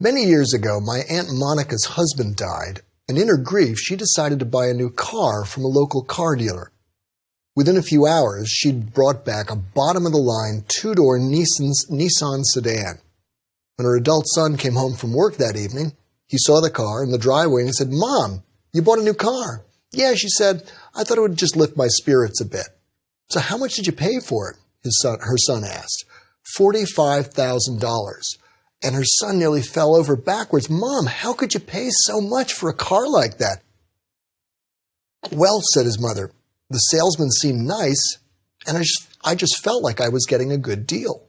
Many years ago, my Aunt Monica's husband died, and in her grief, she decided to buy a new car from a local car dealer. Within a few hours, she'd brought back a bottom-of-the-line two-door Nissan sedan. When her adult son came home from work that evening, he saw the car in the driveway and he said, "Mom, you bought a new car." "Yeah," she said, "I thought it would just lift my spirits a bit." "So how much did you pay for it?" her son asked. $45,000. And her son nearly fell over backwards. "Mom, how could you pay so much for a car like that?" "Well," said his mother, "the salesman seemed nice, and I just felt like I was getting a good deal."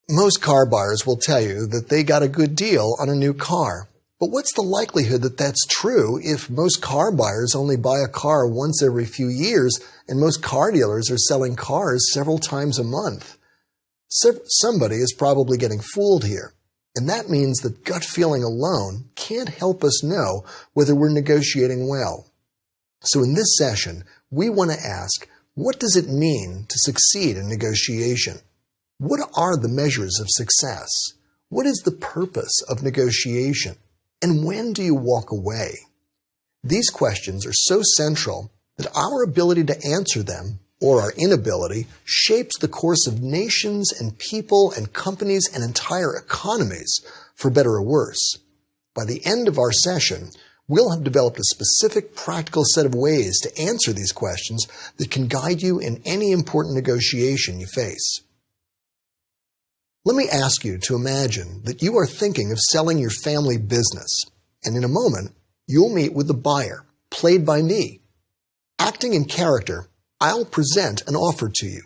Most car buyers will tell you that they got a good deal on a new car. But what's the likelihood that that's true if most car buyers only buy a car once every few years and most car dealers are selling cars several times a month? Somebody is probably getting fooled here, and that means that gut feeling alone can't help us know whether we're negotiating well. So in this session, we want to ask, what does it mean to succeed in negotiation? What are the measures of success? What is the purpose of negotiation? And when do you walk away? These questions are so central that our ability to answer them, or our inability, shapes the course of nations and people and companies and entire economies, for better or worse. By the end of our session, we'll have developed a specific practical set of ways to answer these questions that can guide you in any important negotiation you face. Let me ask you to imagine that you are thinking of selling your family business, and in a moment, you'll meet with the buyer, played by me. Acting in character, I'll present an offer to you.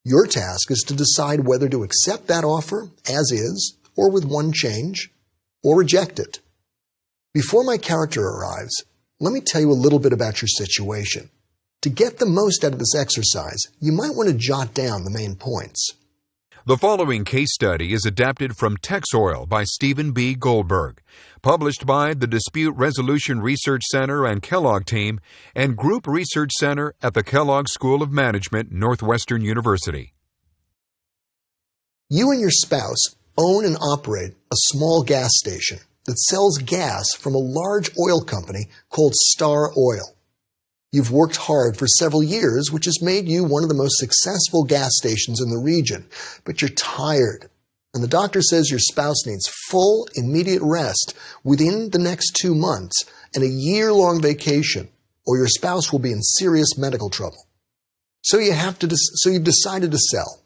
Your task is to decide whether to accept that offer as is, or with one change, or reject it. Before my character arrives, let me tell you a little bit about your situation. To get the most out of this exercise, you might want to jot down the main points. The following case study is adapted from Texoil by Stephen B. Goldberg, published by the Dispute Resolution Research Center and Kellogg Team and Group Research Center at the Kellogg School of Management, Northwestern University. You and your spouse own and operate a small gas station that sells gas from a large oil company called Star Oil. You've worked hard for several years, which has made you one of the most successful gas stations in the region. But you're tired, and the doctor says your spouse needs full, immediate rest within the next 2 months and a year-long vacation, or your spouse will be in serious medical trouble. So you've decided to sell,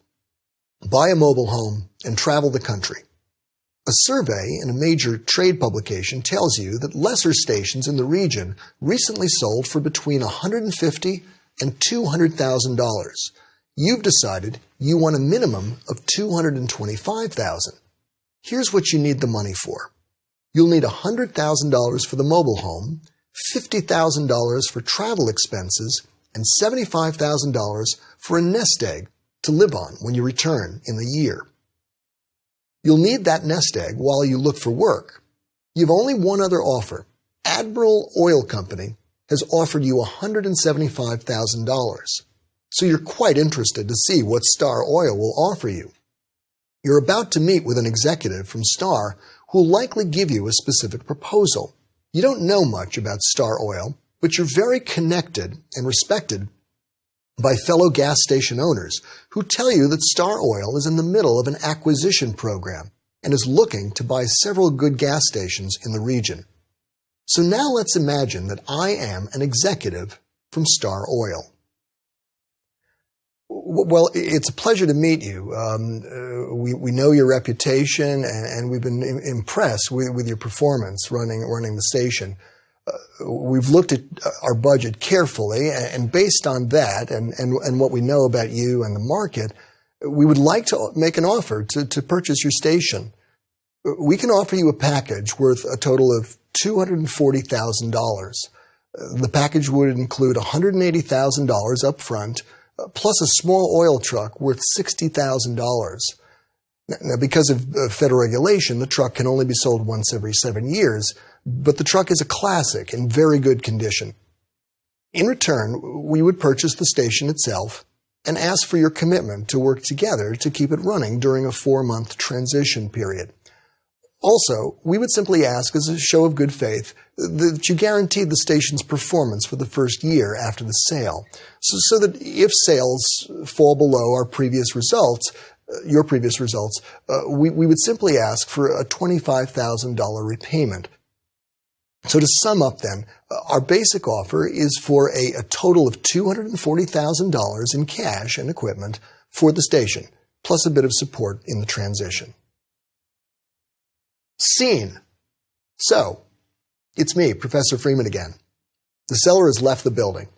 buy a mobile home, and travel the country. A survey in a major trade publication tells you that lesser stations in the region recently sold for between $150,000 and $200,000. You've decided you want a minimum of $225,000. Here's what you need the money for. You'll need $100,000 for the mobile home, $50,000 for travel expenses, and $75,000 for a nest egg to live on when you return in the year. You'll need that nest egg while you look for work. You've only one other offer. Admiral Oil Company has offered you $175,000. So you're quite interested to see what Star Oil will offer you. You're about to meet with an executive from Star who will likely give you a specific proposal. You don't know much about Star Oil, but you're very connected and respected by fellow gas station owners who tell you that Star Oil is in the middle of an acquisition program and is looking to buy several good gas stations in the region. So now let's imagine that I am an executive from Star Oil. Well, it's a pleasure to meet you. We know your reputation, and we've been impressed with your performance running the station. We've looked at our budget carefully, and based on that and what we know about you and the market, we would like to make an offer to purchase your station. We can offer you a package worth a total of $240,000. The package would include $180,000 up front, plus a small oil truck worth $60,000. Now, because of federal regulation, the truck can only be sold once every 7 years, but the truck is a classic in very good condition. In return, we would purchase the station itself and ask for your commitment to work together to keep it running during a 4-month transition period. Also, we would simply ask as a show of good faith that you guaranteed the station's performance for the first year after the sale, so that if sales fall below our previous results, your previous results, we would simply ask for a $25,000 repayment. So to sum up then, our basic offer is for a total of $240,000 in cash and equipment for the station, plus a bit of support in the transition. Scene. So, it's me, Professor Freeman again. The seller has left the building.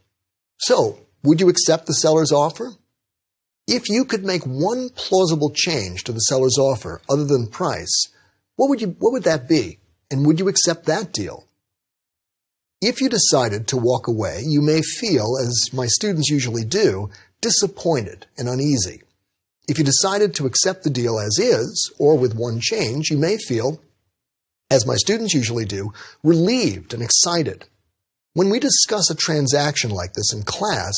So, would you accept the seller's offer? If you could make one plausible change to the seller's offer other than price, what would that be? And would you accept that deal? If you decided to walk away, you may feel, as my students usually do, disappointed and uneasy. If you decided to accept the deal as is, or with one change, you may feel, as my students usually do, relieved and excited. When we discuss a transaction like this in class,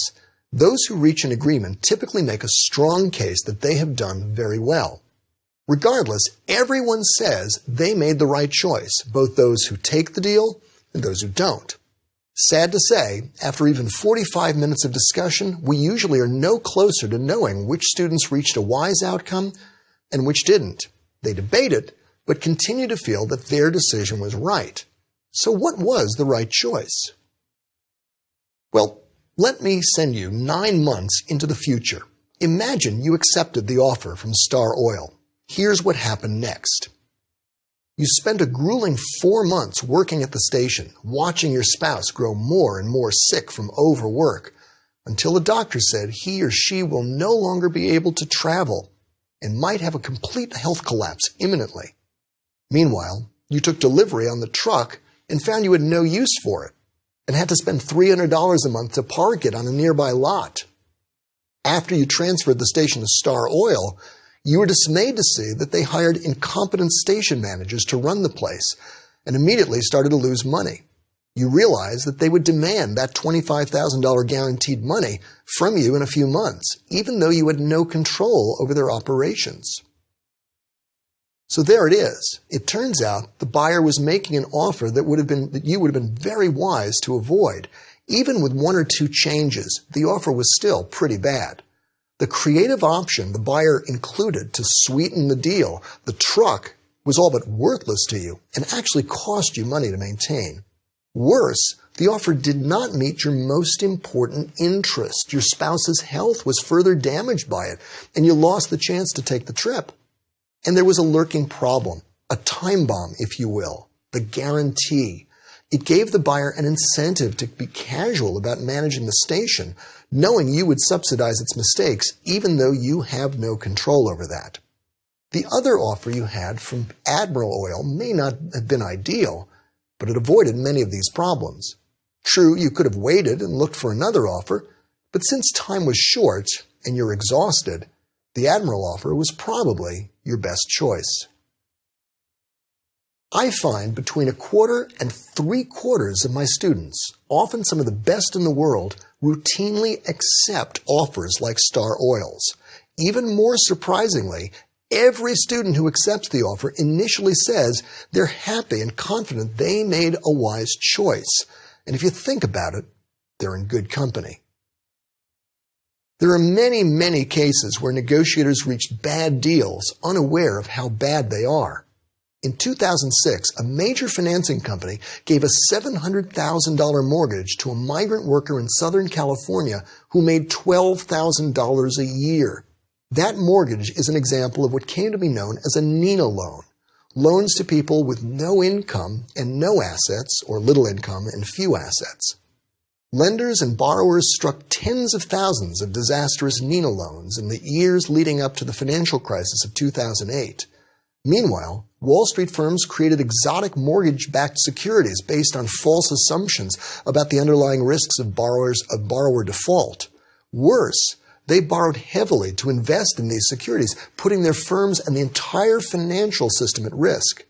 those who reach an agreement typically make a strong case that they have done very well. Regardless, everyone says they made the right choice, both those who take the deal and those who don't. Sad to say, after even 45 minutes of discussion, we usually are no closer to knowing which students reached a wise outcome and which didn't. They debate it, but continue to feel that their decision was right. So what was the right choice? Well, let me send you 9 months into the future. Imagine you accepted the offer from Star Oil. Here's what happened next. You spent a grueling 4 months working at the station, watching your spouse grow more and more sick from overwork, until the doctor said he or she will no longer be able to travel and might have a complete health collapse imminently. Meanwhile, you took delivery on the truck and found you had no use for it and had to spend $300 a month to park it on a nearby lot. After you transferred the station to Star Oil, you were dismayed to see that they hired incompetent station managers to run the place and immediately started to lose money. You realized that they would demand that $25,000 guaranteed money from you in a few months, even though you had no control over their operations. So there it is. It turns out the buyer was making an offer that you would have been very wise to avoid. Even with 1 or 2 changes, the offer was still pretty bad. The creative option the buyer included to sweeten the deal, the truck, was all but worthless to you and actually cost you money to maintain. Worse, the offer did not meet your most important interest. Your spouse's health was further damaged by it, and you lost the chance to take the trip. And there was a lurking problem, a time bomb, if you will, the guarantee. It gave the buyer an incentive to be casual about managing the station, knowing you would subsidize its mistakes, even though you have no control over that. The other offer you had from Admiral Oil may not have been ideal, but it avoided many of these problems. True, you could have waited and looked for another offer, but since time was short and you're exhausted, the Admiral offer was probably your best choice. I find between 1/4 and 3/4 of my students, often some of the best in the world, routinely accept offers like Star Oil's. Even more surprisingly, every student who accepts the offer initially says they're happy and confident they made a wise choice. And if you think about it, they're in good company. There are many, many cases where negotiators reached bad deals unaware of how bad they are. In 2006, a major financing company gave a $700,000 mortgage to a migrant worker in Southern California who made $12,000 a year. That mortgage is an example of what came to be known as a NINA loan, loans to people with no income and no assets, or little income and few assets. Lenders and borrowers struck tens of thousands of disastrous NINA loans in the years leading up to the financial crisis of 2008. Meanwhile, Wall Street firms created exotic mortgage-backed securities based on false assumptions about the underlying risks of borrower default. Worse, they borrowed heavily to invest in these securities, putting their firms and the entire financial system at risk.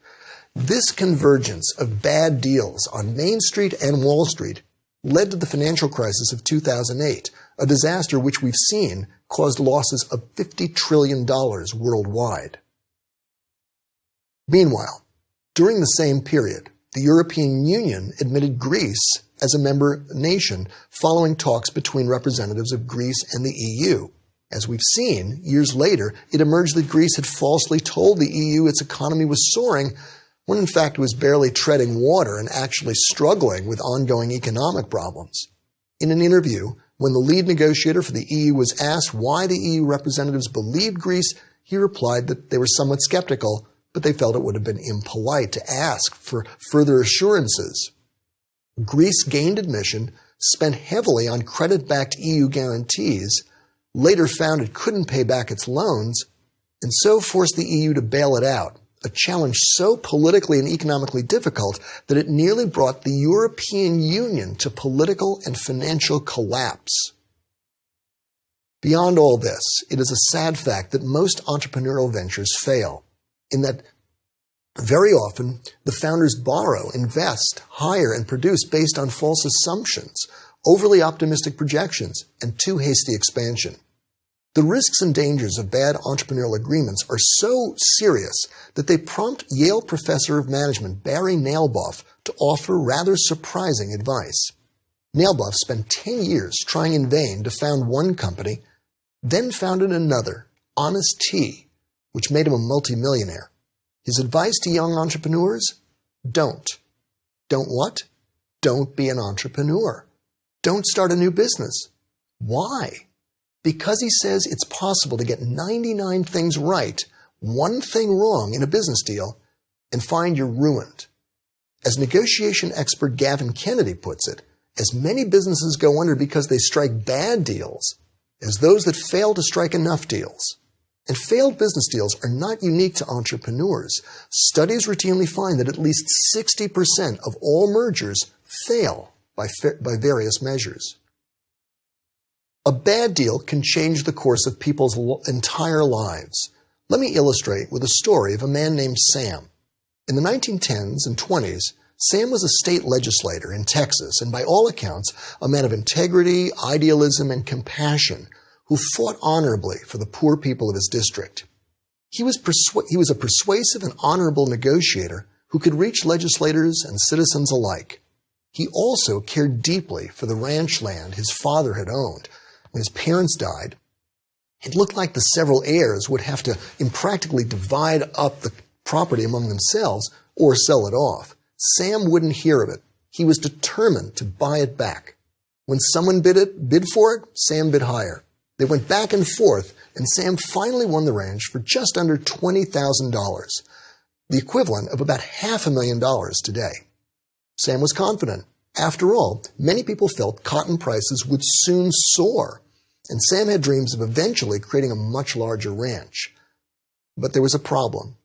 This convergence of bad deals on Main Street and Wall Street led to the financial crisis of 2008, a disaster which we've seen caused losses of $50 trillion worldwide. Meanwhile, During the same period, the European Union admitted Greece as a member nation following talks between representatives of Greece and the EU. As we've seen, years later, it emerged that Greece had falsely told the EU its economy was soaring, when in fact it was barely treading water and actually struggling with ongoing economic problems. In an interview, when the lead negotiator for the EU was asked why the EU representatives believed Greece, he replied that they were somewhat skeptical, but they felt it would have been impolite to ask for further assurances. Greece gained admission, spent heavily on credit-backed EU guarantees, later found it couldn't pay back its loans, and so forced the EU to bail it out, a challenge so politically and economically difficult that it nearly brought the European Union to political and financial collapse. Beyond all this, it is a sad fact that most entrepreneurial ventures fail, in that very often the founders borrow, invest, hire, and produce based on false assumptions, overly optimistic projections, and too hasty expansion. The risks and dangers of bad entrepreneurial agreements are so serious that they prompt Yale professor of management Barry Nailboff to offer rather surprising advice. Nailboff spent 10 years trying in vain to found one company, then founded another, Honest Tea, which made him a multimillionaire. His advice to young entrepreneurs? Don't. Don't what? Don't be an entrepreneur. Don't start a new business. Why? Because he says it's possible to get 99 things right, one thing wrong in a business deal, and find you're ruined. As negotiation expert Gavin Kennedy puts it, as many businesses go under because they strike bad deals as those that fail to strike enough deals. And failed business deals are not unique to entrepreneurs. Studies routinely find that at least 60% of all mergers fail by various measures. A bad deal can change the course of people's entire lives. Let me illustrate with a story of a man named Sam. In the 1910s and 20s, Sam was a state legislator in Texas and by all accounts a man of integrity, idealism, and compassion who fought honorably for the poor people of his district. He was a persuasive and honorable negotiator who could reach legislators and citizens alike. He also cared deeply for the ranch land his father had owned. When his parents died, it looked like the several heirs would have to impractically divide up the property among themselves or sell it off. Sam wouldn't hear of it. He was determined to buy it back. When someone bid for it, Sam bid higher. They went back and forth, and Sam finally won the ranch for just under $20,000, the equivalent of about $500,000 today. Sam was confident. After all, many people felt cotton prices would soon soar, and Sam had dreams of eventually creating a much larger ranch. But there was a problem.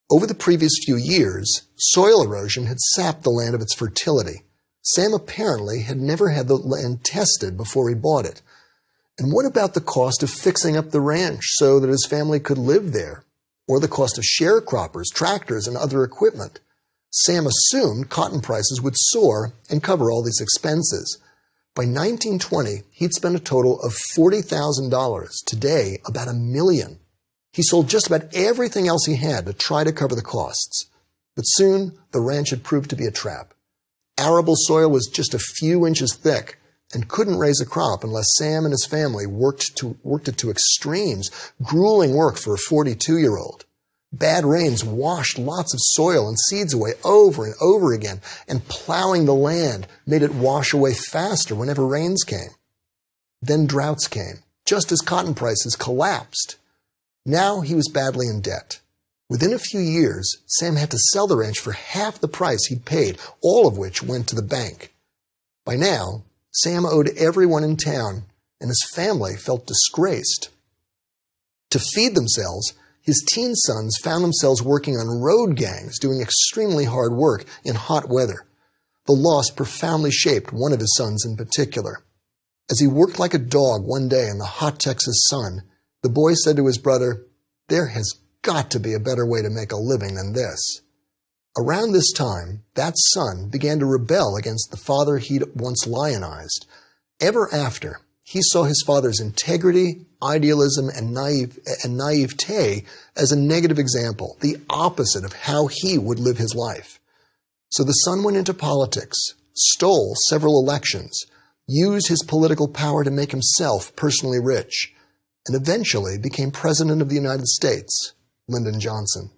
Over the previous few years, soil erosion had sapped the land of its fertility. Sam apparently had never had the land tested before he bought it. And what about the cost of fixing up the ranch so that his family could live there? Or the cost of sharecroppers, tractors, and other equipment? Sam assumed cotton prices would soar and cover all these expenses. By 1920, he'd spent a total of $40,000. Today, about $1 million. He sold just about everything else he had to try to cover the costs. But soon, the ranch had proved to be a trap. Arable soil was just a few inches thick and couldn't raise a crop unless Sam and his family worked it to extremes, grueling work for a 42-year-old. Bad rains washed lots of soil and seeds away over and over again, and plowing the land made it wash away faster whenever rains came. Then droughts came, just as cotton prices collapsed. Now he was badly in debt. Within a few years, Sam had to sell the ranch for half the price he'd paid, all of which went to the bank. By now, Sam owed everyone in town, and his family felt disgraced. To feed themselves, his teen sons found themselves working on road gangs, doing extremely hard work in hot weather. The loss profoundly shaped one of his sons in particular. As he worked like a dog one day in the hot Texas sun, the boy said to his brother, "There has got to be a better way to make a living than this." Around this time, that son began to rebel against the father he'd once lionized. Ever after, he saw his father's integrity, idealism, and naivete as a negative example, the opposite of how he would live his life. So the son went into politics, stole several elections, used his political power to make himself personally rich, and eventually became President of the United States, Lyndon Johnson.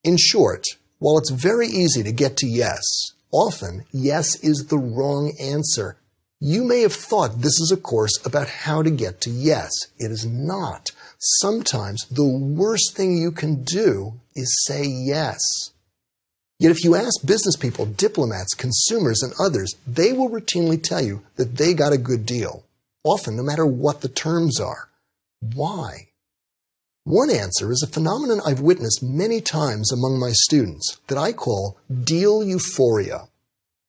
In short, while it's very easy to get to yes, often yes is the wrong answer. You may have thought this is a course about how to get to yes. It is not. Sometimes the worst thing you can do is say yes. Yet if you ask business people, diplomats, consumers, and others, they will routinely tell you that they got a good deal, often no matter what the terms are. Why? One answer is a phenomenon I've witnessed many times among my students that I call deal euphoria.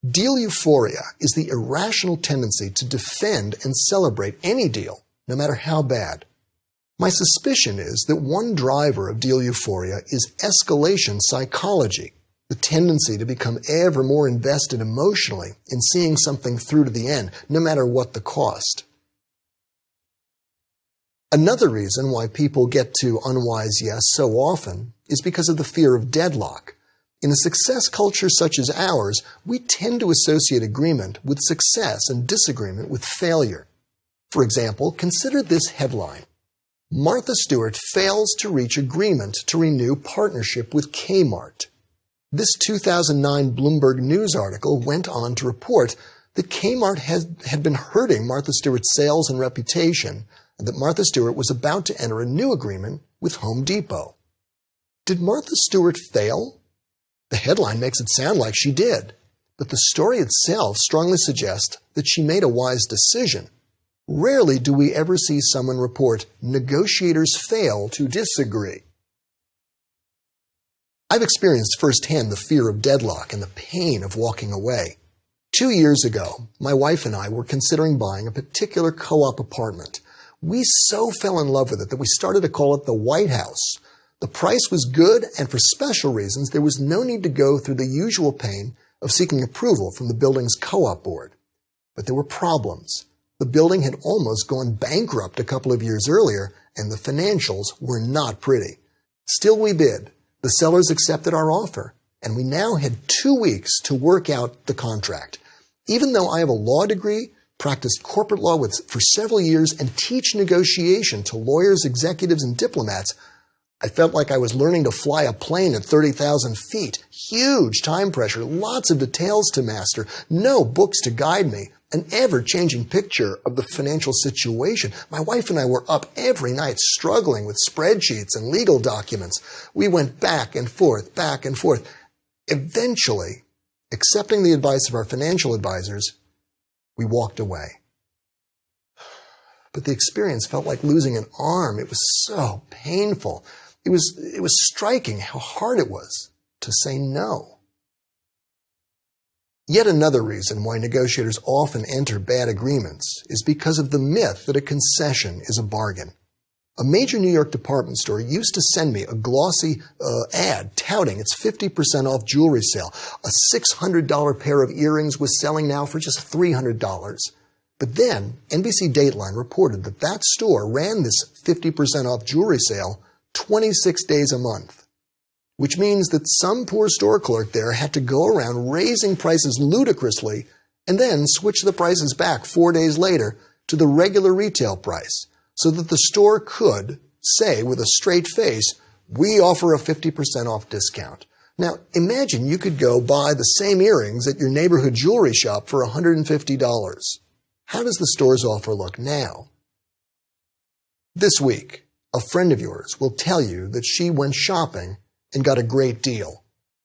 Deal euphoria is the irrational tendency to defend and celebrate any deal, no matter how bad. My suspicion is that one driver of deal euphoria is escalation psychology, the tendency to become ever more invested emotionally in seeing something through to the end, no matter what the cost. Another reason why people get to unwise yes so often is because of the fear of deadlock. In a success culture such as ours, we tend to associate agreement with success and disagreement with failure. For example, consider this headline. Martha Stewart fails to reach agreement to renew partnership with Kmart. This 2009 Bloomberg News article went on to report that Kmart had been hurting Martha Stewart's sales and reputation, and that Martha Stewart was about to enter a new agreement with Home Depot. Did Martha Stewart fail? The headline makes it sound like she did, but the story itself strongly suggests that she made a wise decision. Rarely do we ever see someone report, negotiators fail to disagree. I've experienced firsthand the fear of deadlock and the pain of walking away. 2 years ago, my wife and I were considering buying a particular co-op apartment. We so fell in love with it that we started to call it the White House. The price was good, and for special reasons, there was no need to go through the usual pain of seeking approval from the building's co-op board. But there were problems. The building had almost gone bankrupt a couple of years earlier, and the financials were not pretty. Still we bid. The sellers accepted our offer, and we now had 2 weeks to work out the contract. Even though I have a law degree, practiced corporate law for several years, and teach negotiation to lawyers, executives, and diplomats, I felt like I was learning to fly a plane at 30,000 feet. Huge time pressure, lots of details to master, no books to guide me, an ever-changing picture of the financial situation. My wife and I were up every night struggling with spreadsheets and legal documents. We went back and forth, back and forth. Eventually, accepting the advice of our financial advisors, we walked away. But the experience felt like losing an arm. It was so painful. It was striking how hard it was to say no. Yet another reason why negotiators often enter bad agreements is because of the myth that a concession is a bargain. A major New York department store used to send me a glossy ad touting its 50% off jewelry sale. A $600 pair of earrings was selling now for just $300. But then NBC Dateline reported that that store ran this 50% off jewelry sale 26 days a month, which means that some poor store clerk there had to go around raising prices ludicrously and then switch the prices back 4 days later to the regular retail price so that the store could say with a straight face, "We offer a 50% off discount." Now, imagine you could go buy the same earrings at your neighborhood jewelry shop for $150. How does the store's offer look now? This week, a friend of yours will tell you that she went shopping and got a great deal.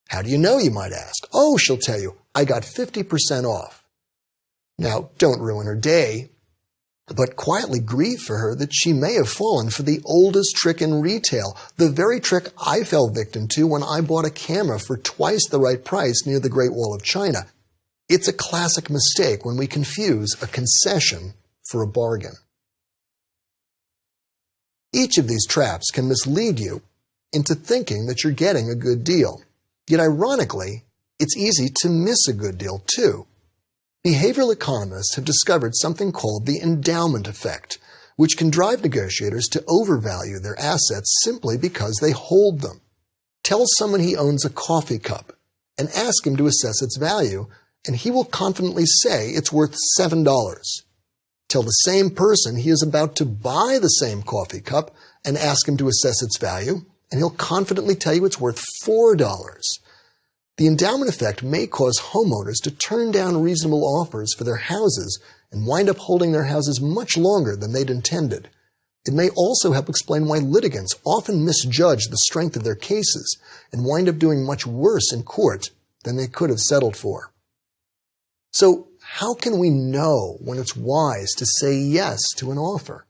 How do you know, you might ask? Oh, she'll tell you, I got 50% off. Now, don't ruin her day, but quietly grieve for her that she may have fallen for the oldest trick in retail, the very trick I fell victim to when I bought a camera for twice the right price near the Great Wall of China. It's a classic mistake when we confuse a concession for a bargain. Each of these traps can mislead you into thinking that you're getting a good deal. Yet ironically, it's easy to miss a good deal too. Behavioral economists have discovered something called the endowment effect, which can drive negotiators to overvalue their assets simply because they hold them. Tell someone he owns a coffee cup and ask him to assess its value, and he will confidently say it's worth $7. Tell the same person he is about to buy the same coffee cup and ask him to assess its value, and he'll confidently tell you it's worth $4. The endowment effect may cause homeowners to turn down reasonable offers for their houses and wind up holding their houses much longer than they'd intended. It may also help explain why litigants often misjudge the strength of their cases and wind up doing much worse in court than they could have settled for. So, how can we know when it's wise to say yes to an offer?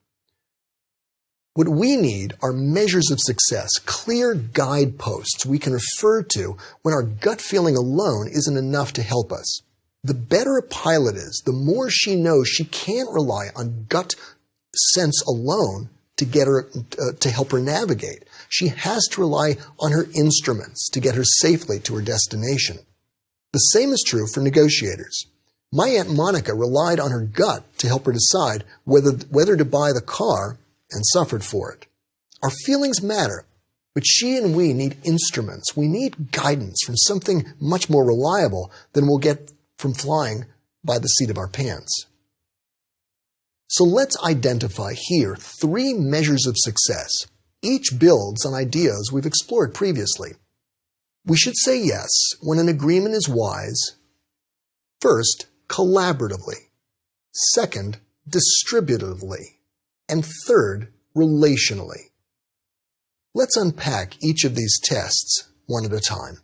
What we need are measures of success, clear guideposts we can refer to when our gut feeling alone isn't enough to help us. The better a pilot is, the more she knows she can't rely on gut sense alone to get her to help her navigate. She has to rely on her instruments to get her safely to her destination. The same is true for negotiators. My Aunt Monica relied on her gut to help her decide whether to buy the car and suffered for it. Our feelings matter, but she and we need instruments. We need guidance from something much more reliable than we'll get from flying by the seat of our pants. So let's identify here 3 measures of success. Each builds on ideas we've explored previously. We should say yes when an agreement is wise. First, collaboratively. Second, distributively. And third, relationally. Let's unpack each of these tests one at a time.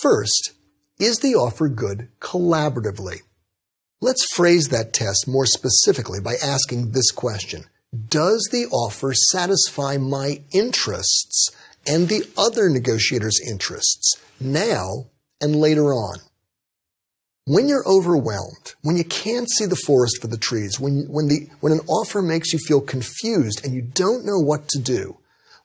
First, is the offer good collaboratively? Let's phrase that test more specifically by asking this question. Does the offer satisfy my interests and the other negotiator's interests now and later on? When you're overwhelmed, when you can't see the forest for the trees, when an offer makes you feel confused and you don't know what to do,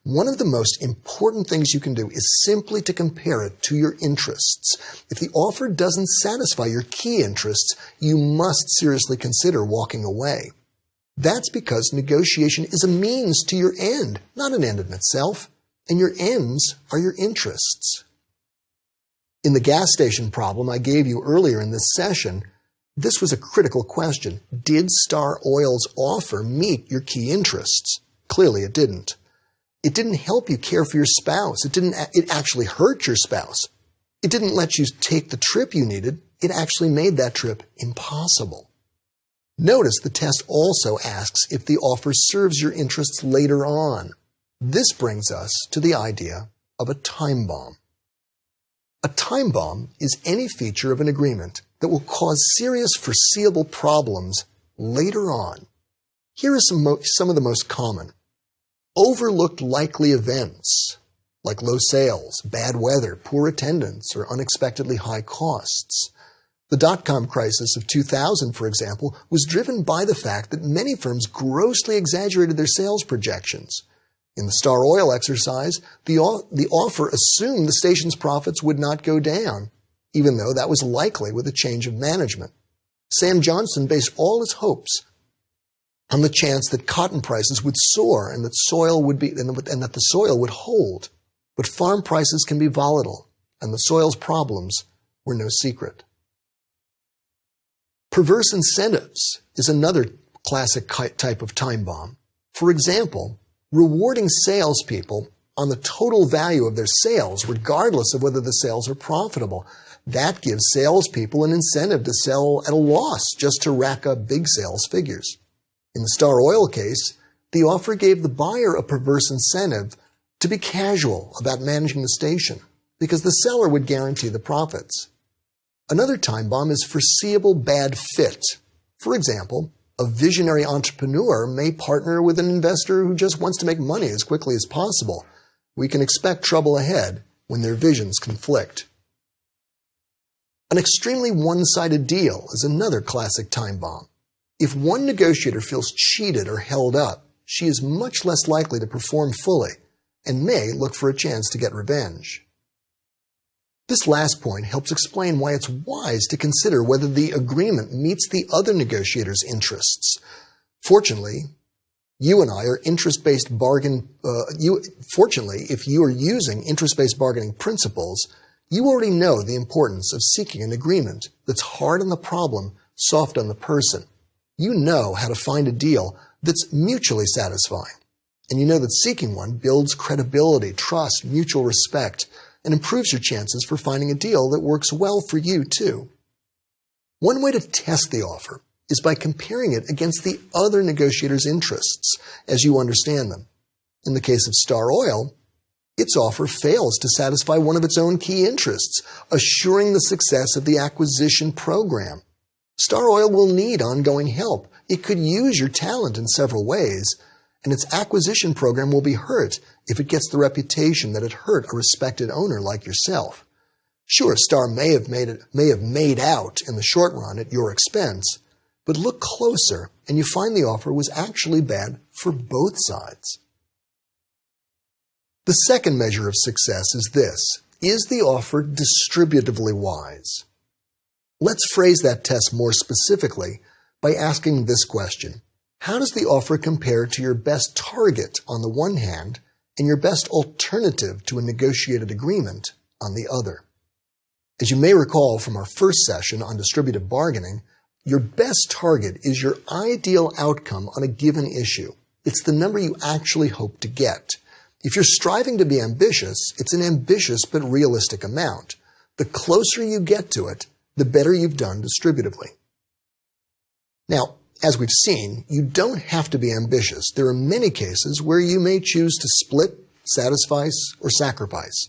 one of the most important things you can do is simply to compare it to your interests. If the offer doesn't satisfy your key interests, you must seriously consider walking away. That's because negotiation is a means to your end, not an end in itself, and your ends are your interests. In the gas station problem I gave you earlier in this session, this was a critical question. Did Star Oil's offer meet your key interests? Clearly it didn't. It didn't help you care for your spouse. It actually hurt your spouse. It didn't let you take the trip you needed. It actually made that trip impossible. Notice the test also asks if the offer serves your interests later on. This brings us to the idea of a time bomb. A time bomb is any feature of an agreement that will cause serious foreseeable problems later on. Here are some of the most common. Overlooked likely events, like low sales, bad weather, poor attendance, or unexpectedly high costs. The dot-com crisis of 2000, for example, was driven by the fact that many firms grossly exaggerated their sales projections. In the Star Oil exercise, the offer assumed the station's profits would not go down, even though that was likely with a change of management. Sam Johnson based all his hopes on the chance that cotton prices would soar and that the soil would hold. But farm prices can be volatile, and the soil's problems were no secret. Perverse incentives is another classic type of time bomb. For example, rewarding salespeople on the total value of their sales, regardless of whether the sales are profitable. That gives salespeople an incentive to sell at a loss just to rack up big sales figures. In the Star Oil case, the offer gave the buyer a perverse incentive to be casual about managing the station because the seller would guarantee the profits. Another time bomb is foreseeable bad fit. For example, a visionary entrepreneur may partner with an investor who just wants to make money as quickly as possible. We can expect trouble ahead when their visions conflict. An extremely one-sided deal is another classic time bomb. If one negotiator feels cheated or held up, she is much less likely to perform fully and may look for a chance to get revenge. This last point helps explain why it's wise to consider whether the agreement meets the other negotiator's interests. Fortunately, if you are using interest-based bargaining principles, you already know the importance of seeking an agreement that's hard on the problem, soft on the person. You know how to find a deal that's mutually satisfying. And you know that seeking one builds credibility, trust, mutual respect, and improves your chances for finding a deal that works well for you too. One way to test the offer is by comparing it against the other negotiator's interests as you understand them. In the case of Star Oil, its offer fails to satisfy one of its own key interests, assuring the success of the acquisition program. Star Oil will need ongoing help. It could use your talent in several ways, and its acquisition program will be hurt if it gets the reputation that it hurt a respected owner like yourself. Sure, Star may have made out in the short run at your expense, but look closer and you find the offer was actually bad for both sides. The second measure of success is this: is the offer distributively wise? Let's phrase that test more specifically by asking this question: how does the offer compare to your best target on the one hand and your best alternative to a negotiated agreement on the other? As you may recall from our first session on distributive bargaining, your best target is your ideal outcome on a given issue. It's the number you actually hope to get. If you're striving to be ambitious, it's an ambitious but realistic amount. The closer you get to it, the better you've done distributively. Now, as we've seen, you don't have to be ambitious. There are many cases where you may choose to split, satisfice, or sacrifice.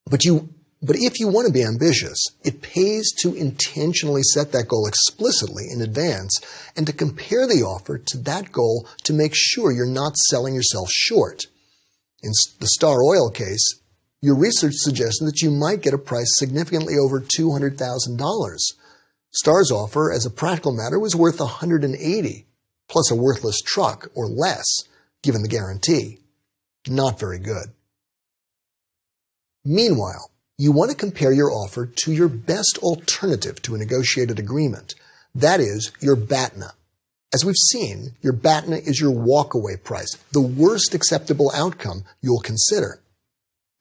But if you want to be ambitious, it pays to intentionally set that goal explicitly in advance and to compare the offer to that goal to make sure you're not selling yourself short. In the Star Oil case, your research suggested that you might get a price significantly over $200,000. Star's offer, as a practical matter, was worth $180,000, plus a worthless truck or less, given the guarantee. Not very good. Meanwhile, you want to compare your offer to your best alternative to a negotiated agreement. That is, your BATNA. As we've seen, your BATNA is your walkaway price, the worst acceptable outcome you'll consider.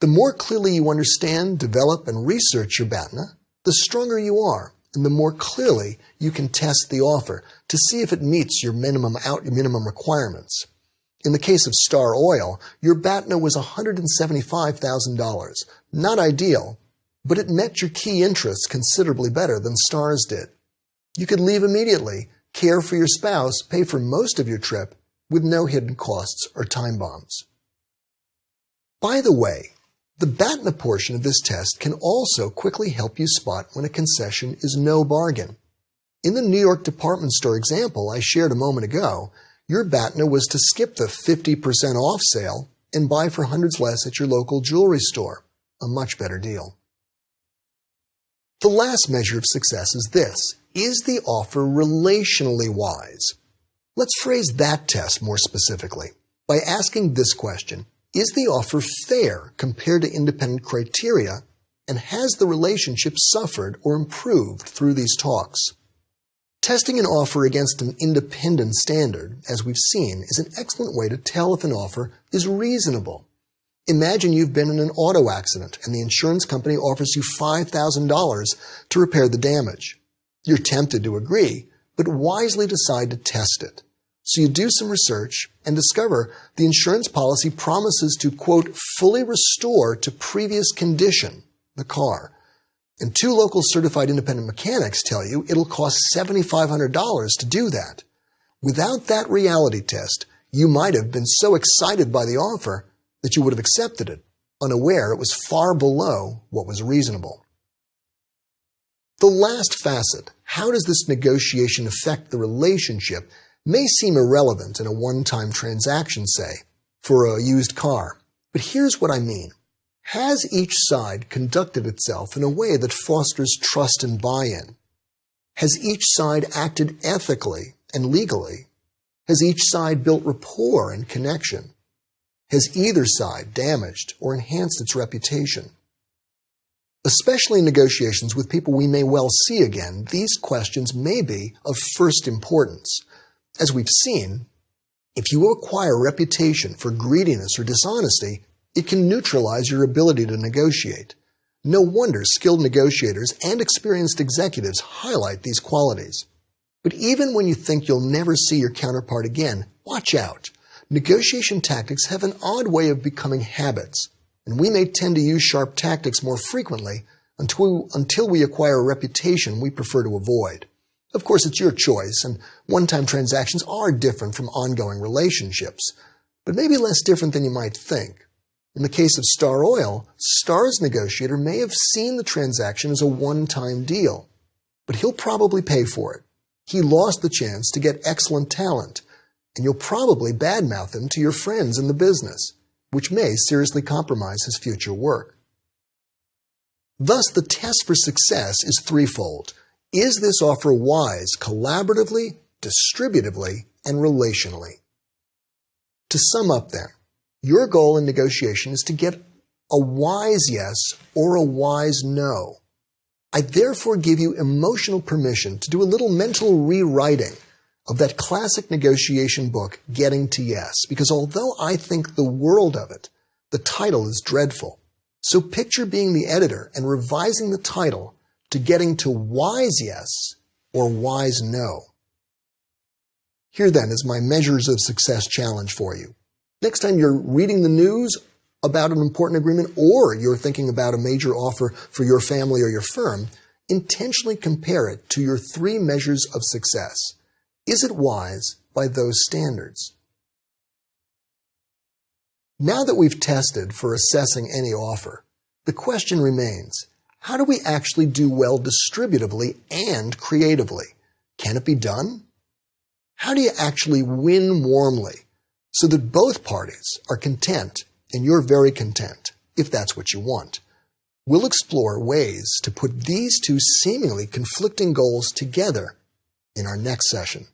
The more clearly you understand, develop, and research your BATNA, the stronger you are, and the more clearly you can test the offer to see if it meets your minimum requirements. In the case of Star Oil, your BATNA was $175,000. Not ideal, but it met your key interests considerably better than Star's did. You could leave immediately, care for your spouse, pay for most of your trip with no hidden costs or time bombs. By the way, the BATNA portion of this test can also quickly help you spot when a concession is no bargain. In the New York department store example I shared a moment ago, your BATNA was to skip the 50% off sale and buy for hundreds less at your local jewelry store. A much better deal. The last measure of success is this: is the offer relationally wise? Let's phrase that test more specifically by asking this question: is the offer fair compared to independent criteria, and has the relationship suffered or improved through these talks? Testing an offer against an independent standard, as we've seen, is an excellent way to tell if an offer is reasonable. Imagine you've been in an auto accident and the insurance company offers you $5,000 to repair the damage. You're tempted to agree, but wisely decide to test it. So you do some research and discover the insurance policy promises to, quote, fully restore to previous condition the car. And two local certified independent mechanics tell you it'll cost $7,500 to do that. Without that reality test, you might have been so excited by the offer that you would have accepted it, unaware it was far below what was reasonable. The last facet, how does this negotiation affect the relationship, may seem irrelevant in a one-time transaction, say, for a used car. But here's what I mean. Has each side conducted itself in a way that fosters trust and buy-in? Has each side acted ethically and legally? Has each side built rapport and connection? Has either side damaged or enhanced its reputation? Especially in negotiations with people we may well see again, these questions may be of first importance. As we've seen, if you acquire a reputation for greediness or dishonesty, it can neutralize your ability to negotiate. No wonder skilled negotiators and experienced executives highlight these qualities. But even when you think you'll never see your counterpart again, watch out. Negotiation tactics have an odd way of becoming habits, and we may tend to use sharp tactics more frequently until we acquire a reputation we prefer to avoid. Of course, it's your choice, and one-time transactions are different from ongoing relationships, but maybe less different than you might think. In the case of Star Oil, Star's negotiator may have seen the transaction as a one-time deal, but he'll probably pay for it. He lost the chance to get excellent talent, and you'll probably badmouth him to your friends in the business, which may seriously compromise his future work. Thus, the test for success is threefold. Is this offer wise collaboratively, distributively, and relationally? To sum up then, your goal in negotiation is to get a wise yes or a wise no. I therefore give you emotional permission to do a little mental rewriting of that classic negotiation book, Getting to Yes, because although I think the world of it, the title is dreadful. So picture being the editor and revising the title to Getting to Wise Yes or Wise No. Here then is my Measures of Success challenge for you. Next time you're reading the news about an important agreement or you're thinking about a major offer for your family or your firm, intentionally compare it to your 3 measures of success. Is it wise by those standards? Now that we've tested for assessing any offer, the question remains, how do we actually do well distributively and creatively? Can it be done? How do you actually win warmly so that both parties are content and you're very content, if that's what you want? We'll explore ways to put these 2 seemingly conflicting goals together in our next session.